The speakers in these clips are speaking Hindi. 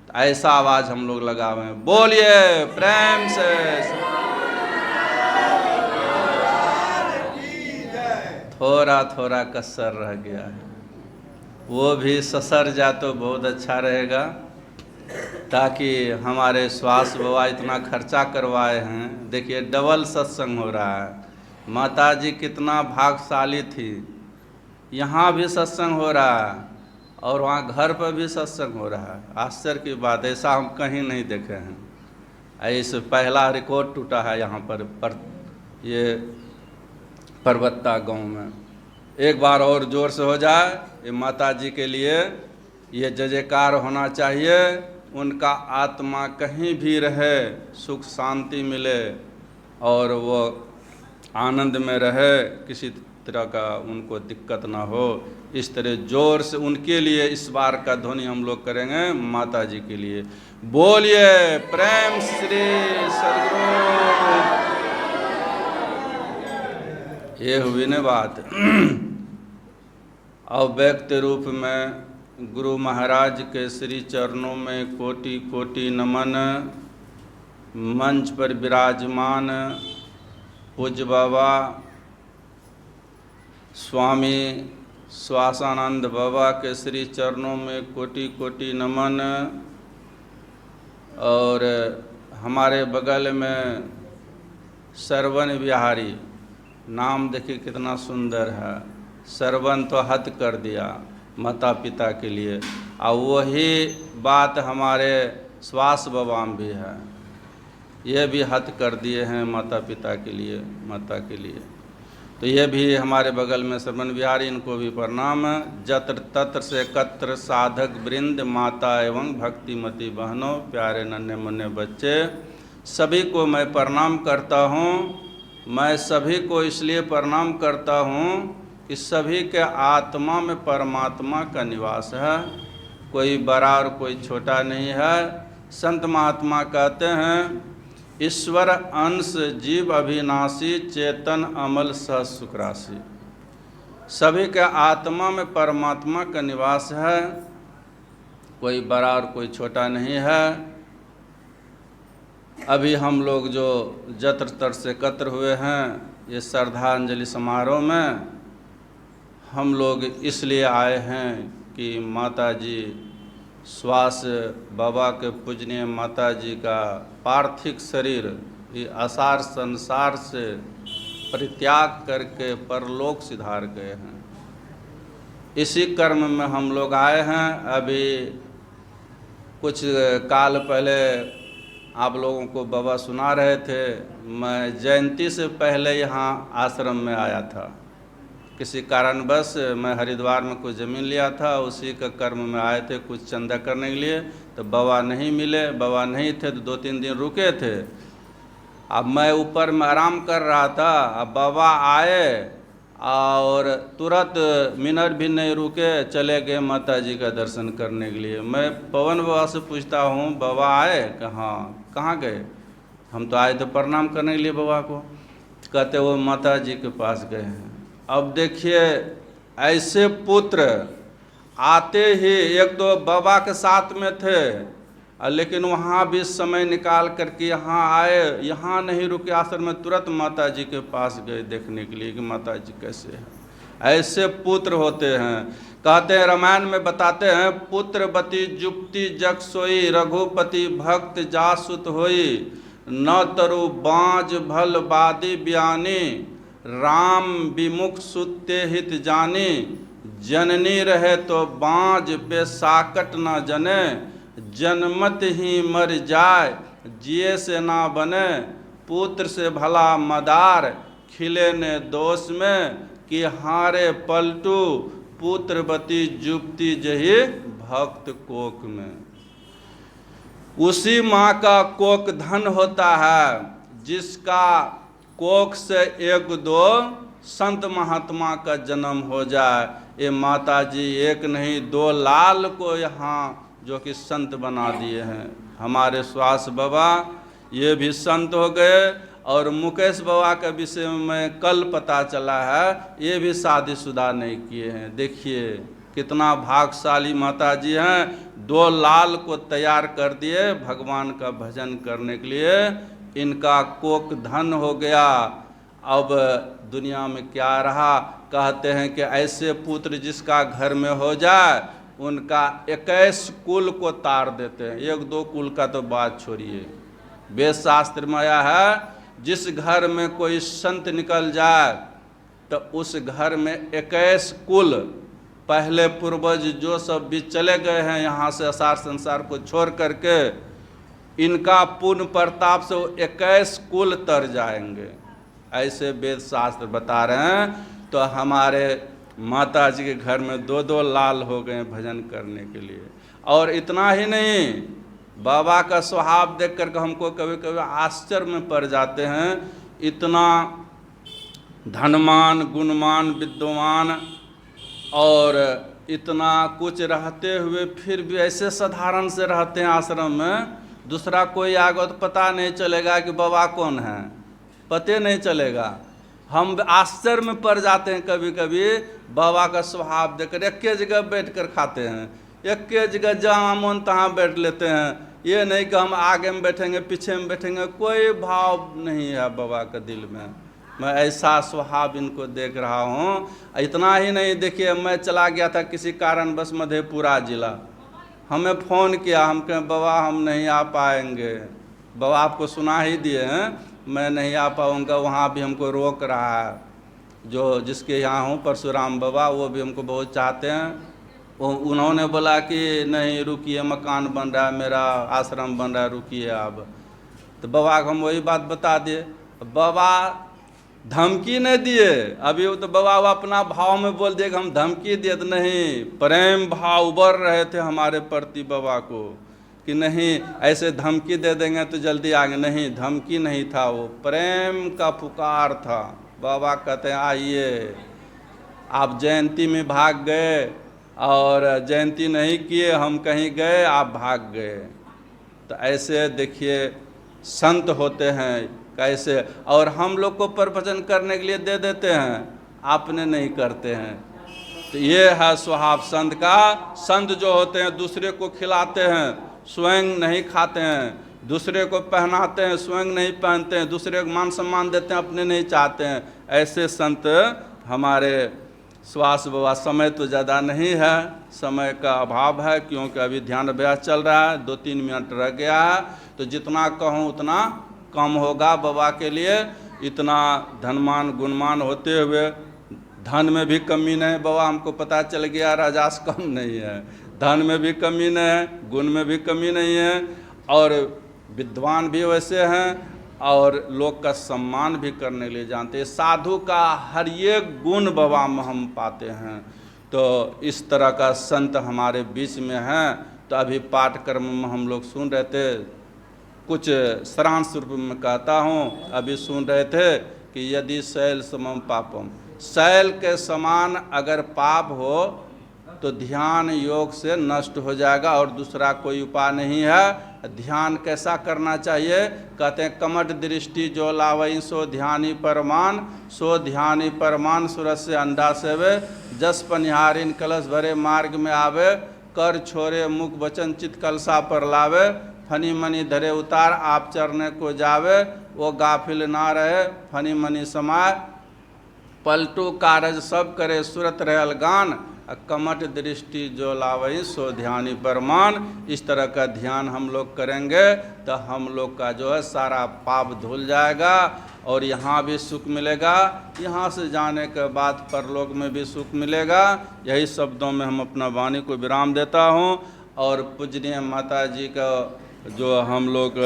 तो ऐसा आवाज हम लोग लगावे हैं, बोलिए प्रेम से। थोड़ा थोड़ा कसर रह गया है, वो भी ससर जा तो बहुत अच्छा रहेगा, ताकि हमारे श्वास बाबा इतना खर्चा करवाए हैं। देखिए डबल सत्संग हो रहा है। माता जी कितना भाग्यशाली थी, यहाँ भी सत्संग हो रहा है और वहाँ घर पर भी सत्संग हो रहा है। आश्चर्य की बात, ऐसा हम कहीं नहीं देखे हैं। ऐसे पहला रिकॉर्ड टूटा है यहाँ पर ये परबत्ता गांव में। एक बार और जोर से हो जाए ये माता जी के लिए, ये जय जयकार होना चाहिए। उनका आत्मा कहीं भी रहे, सुख शांति मिले और वो आनंद में रहे, किसी तरह का उनको दिक्कत ना हो। इस तरह जोर से उनके लिए इस बार का ध्वनि हम लोग करेंगे माता जी के लिए। बोलिए प्रेम श्री सद्गुरु। ये हुई न बात। अव्यक्त रूप में गुरु महाराज के श्री चरणों में कोटि कोटि नमन। मंच पर विराजमान पूज्य बाबा स्वामी श्वासानंद बाबा के श्री चरणों में कोटि कोटि नमन। और हमारे बगल में सरवन बिहारी, नाम देखिए कितना सुंदर है। सरवन तो हद कर दिया माता पिता के लिए, और वही बात हमारे श्वास बाबा में भी है, ये भी हद कर दिए हैं माता पिता के लिए, माता के लिए। तो ये भी हमारे बगल में सरवन बिहारी, इनको भी प्रणाम। जत्र तत्र से कत्र साधक वृंद, माता एवं भक्तिमती बहनों, प्यारे नन्हे मुन्ने बच्चे, सभी को मैं प्रणाम करता हूँ। मैं सभी को इसलिए प्रणाम करता हूँ कि सभी के आत्मा में परमात्मा का निवास है, कोई बड़ा और कोई छोटा नहीं है। संत महात्मा कहते हैं, ईश्वर अंश जीव अविनाशी, चेतन अमल सह सुखराशि। सभी के आत्मा में परमात्मा का निवास है, कोई बड़ा और कोई छोटा नहीं है। अभी हम लोग जो जत्र तत्र से एकत्र हुए हैं, ये श्रद्धांजलि समारोह में हम लोग इसलिए आए हैं कि माता जी श्वास बाबा के पूजनीय माता जी का पार्थिव शरीर ये आसार संसार से परित्याग करके परलोक सिधार गए हैं। इसी कर्म में हम लोग आए हैं। अभी कुछ काल पहले आप लोगों को बाबा सुना रहे थे, मैं जयंती से पहले यहाँ आश्रम में आया था। किसी कारणवश मैं हरिद्वार में कुछ ज़मीन लिया था, उसी का कर्म में आए थे कुछ चंदा करने के लिए। तो बाबा नहीं मिले, बाबा नहीं थे तो 2-3 दिन रुके थे। अब मैं ऊपर में आराम कर रहा था, अब बाबा आए और तुरंत मिनट भी नहीं रुके, चले गए माता जी का दर्शन करने के लिए। मैं पवन बाबा से पूछता हूँ, बाबा आए? हाँ। कहाँ गए? हम तो आए थे प्रणाम करने के लिए बाबा को। कहते वो माता जी के पास गए हैं। अब देखिए ऐसे पुत्र आते ही, एक तो बाबा के साथ में थे, लेकिन वहाँ भी समय निकाल करके यहाँ आए, यहाँ नहीं रुके आश्रम में, तुरंत माता जी के पास गए देखने के लिए कि माता जी कैसे हैं। ऐसे पुत्र होते हैं। कहते हैं, रामायण में बताते हैं, पुत्रवती जुक्ति जग सोई, रघुपति भक्त जासुत होई, न तरु बाँझ भल बादी ब्यानी, राम विमुख सुते हित जानी, जननी रहे तो बाँझ पे साकट न जने, जन्मत ही मर जाए जिए से ना बने, पुत्र से भला मदार खिले ने दोष में, कि हारे पलटू पुत्रवती जुप्ति जही भक्त कोक में। उसी माँ का कोक धन होता है जिसका कोख से 1-2 संत महात्मा का जन्म हो जाए। ये माता जी एक नहीं 2 लाल को यहाँ जो कि संत बना दिए हैं। हमारे श्वास बाबा ये भी संत हो गए, और मुकेश बाबा के विषय में कल पता चला है, ये भी शादीशुदा नहीं किए हैं। देखिए कितना भाग्यशाली माता जी हैं, 2 लाल को तैयार कर दिए भगवान का भजन करने के लिए। इनका कोक धन हो गया। अब दुनिया में क्या रहा, कहते हैं कि ऐसे पुत्र जिसका घर में हो जाए उनका 21 कुल को तार देते हैं। 1-2 कुल का तो बात छोड़िए, वेद शास्त्र में आया है जिस घर में कोई संत निकल जाए तो उस घर में 21 कुल, पहले पूर्वज जो सब भी चले गए हैं यहाँ से असार संसार को छोड़ करके, इनका पुण्य प्रताप से वो 21 कुल तर जाएंगे, ऐसे वेद शास्त्र बता रहे हैं। तो हमारे माता जी के घर में 2-2 लाल हो गए भजन करने के लिए। और इतना ही नहीं, बाबा का स्वभाव देख करके हमको कभी कभी आश्चर्य में पड़ जाते हैं। इतना धनवान, गुणवान, विद्वान और इतना कुछ रहते हुए फिर भी ऐसे साधारण से रहते हैं आश्रम में। दूसरा कोई आगे तो पता नहीं चलेगा कि बाबा कौन है, पते नहीं चलेगा। हम आश्चर्य में पड़ जाते हैं कभी कभी बाबा का स्वभाव देखकर। एक जगह बैठ कर खाते हैं, एक जगह जहाँ मन तहाँ बैठ लेते हैं। ये नहीं कि हम आगे में बैठेंगे पीछे में बैठेंगे, कोई भाव नहीं है बाबा के दिल में। मैं ऐसा स्वभाव इनको देख रहा हूँ। इतना ही नहीं, देखिए मैं चला गया था किसी कारणवश मधेपुरा जिला, हमें फ़ोन किया, हम कहें बाबा हम नहीं आ पाएंगे। बाबा आपको सुना ही दिए हैं, मैं नहीं आ पाऊँगा। वहाँ भी हमको रोक रहा है, जो जिसके यहाँ हूँ परशुराम बाबा, वो भी हमको बहुत चाहते हैं। उन्होंने बोला कि नहीं रुकिए, मकान बन रहा है, मेरा आश्रम बन रहा है, रुकिए आप। तो बाबा को हम वही बात बता दिए। बाबा धमकी नहीं दिए, अभी वो तो बाबा अपना भाव में बोल दिए कि हम धमकी दिए, तो नहीं, प्रेम भाव उबर रहे थे हमारे प्रति बाबा को कि नहीं ऐसे धमकी दे देंगे तो जल्दी आगे। नहीं, धमकी नहीं था, वो प्रेम का पुकार था। बाबा कहते हैं आइए। आप जयंती में भाग गए और जयंती नहीं किए, हम कहीं गए आप भाग गए। तो ऐसे देखिए संत होते हैं कैसे। और हम लोग को प्रवचन करने के लिए दे देते हैं, आपने नहीं करते हैं। तो ये है स्वभाव संत का। संत जो होते हैं दूसरे को खिलाते हैं, स्वयं नहीं खाते हैं, दूसरे को पहनाते हैं, स्वयं नहीं पहनते हैं, दूसरे को मान सम्मान देते हैं, अपने नहीं चाहते हैं। ऐसे संत हमारे सुभाष बाबा। समय तो ज़्यादा नहीं है, समय का अभाव है, क्योंकि अभी ध्यान अभ्यास चल रहा है, 2-3 मिनट रह गया है। तो जितना कहूँ उतना कम होगा बाबा के लिए। इतना धनवान गुणवान होते हुए धन में भी कमी नहीं। बाबा हमको पता चल गया राजास कम नहीं है, धन में भी कमी नहीं है, गुण में भी कमी नहीं है, और विद्वान भी वैसे हैं, और लोग का सम्मान भी करने के लिए जानते हैं। साधु का हर एक गुण बाबा में हम पाते हैं। तो इस तरह का संत हमारे बीच में हैं। तो अभी पाठक्रम में हम लोग सुन रहे थे, कुछ सारांश रूप में कहता हूँ। अभी सुन रहे थे कि यदि शैल समम पापम, शैल के समान अगर पाप हो तो ध्यान योग से नष्ट हो जाएगा, और दूसरा कोई उपाय नहीं है। ध्यान कैसा करना चाहिए, कहते हैं कमठ दृष्टि जो लावई सो ध्यानी परमान, सो ध्यानी परमान सूरज से अंडा सेवे, जस पनिहारिन कलश भरे मार्ग में आवे, कर छोरे मुख वचन चित कलसा पर लावे, फनी मनी धरे उतार आप चरने को जावे, वो गाफिल ना रहे फनी मनी समाय, पलटू कारज सब करे सुरत रहल गान, कमठ दृष्टि जो लावई सो ध्यानी परमान। इस तरह का ध्यान हम लोग करेंगे तो हम लोग का जो है सारा पाप धुल जाएगा, और यहाँ भी सुख मिलेगा, यहाँ से जाने के बाद परलोक में भी सुख मिलेगा। यही शब्दों में हम अपना वाणी को विराम देता हूँ। और पूजनीय माता जी का जो हम लोग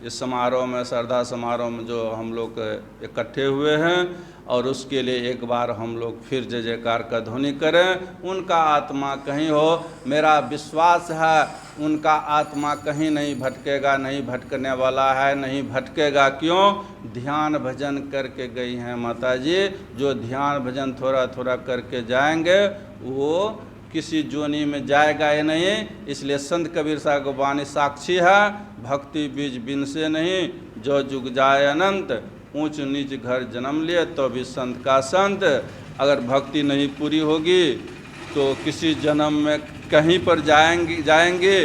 इस समारोह में, श्रद्धा समारोह में जो हम लोग इकट्ठे हुए हैं, और उसके लिए एक बार हम लोग फिर जय जयकार का ध्वनि करें। उनका आत्मा कहीं हो, मेरा विश्वास है उनका आत्मा कहीं नहीं भटकेगा, नहीं भटकने वाला है, नहीं भटकेगा। क्यों? ध्यान भजन करके गई हैं माता जी। जो ध्यान भजन थोड़ा थोड़ा करके जाएंगे वो किसी जोनी में जाएगा ही नहीं। इसलिए संत कबीर साहब को वाणी साक्षी है, भक्ति बीज बिन से नहीं, जो जुग जाए अनंत, ऊंच नीच घर जन्म लिए तो भी संत का संत। अगर भक्ति नहीं पूरी होगी तो किसी जन्म में कहीं पर जाएंगे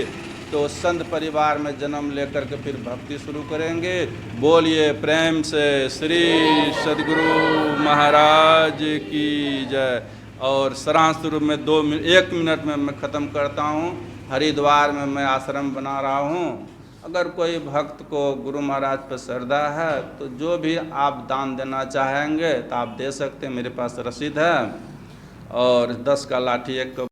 तो संत परिवार में जन्म लेकर के फिर भक्ति शुरू करेंगे। बोलिए प्रेम से श्री सद्गुरु महाराज की जय। और सारांश रूप में 1 मिनट में मैं ख़त्म करता हूँ। हरिद्वार में मैं आश्रम बना रहा हूँ। अगर कोई भक्त को गुरु महाराज पर श्रद्धा है तो जो भी आप दान देना चाहेंगे तो आप दे सकते हैं। मेरे पास रसीद है। और 10 का लाठी 1 का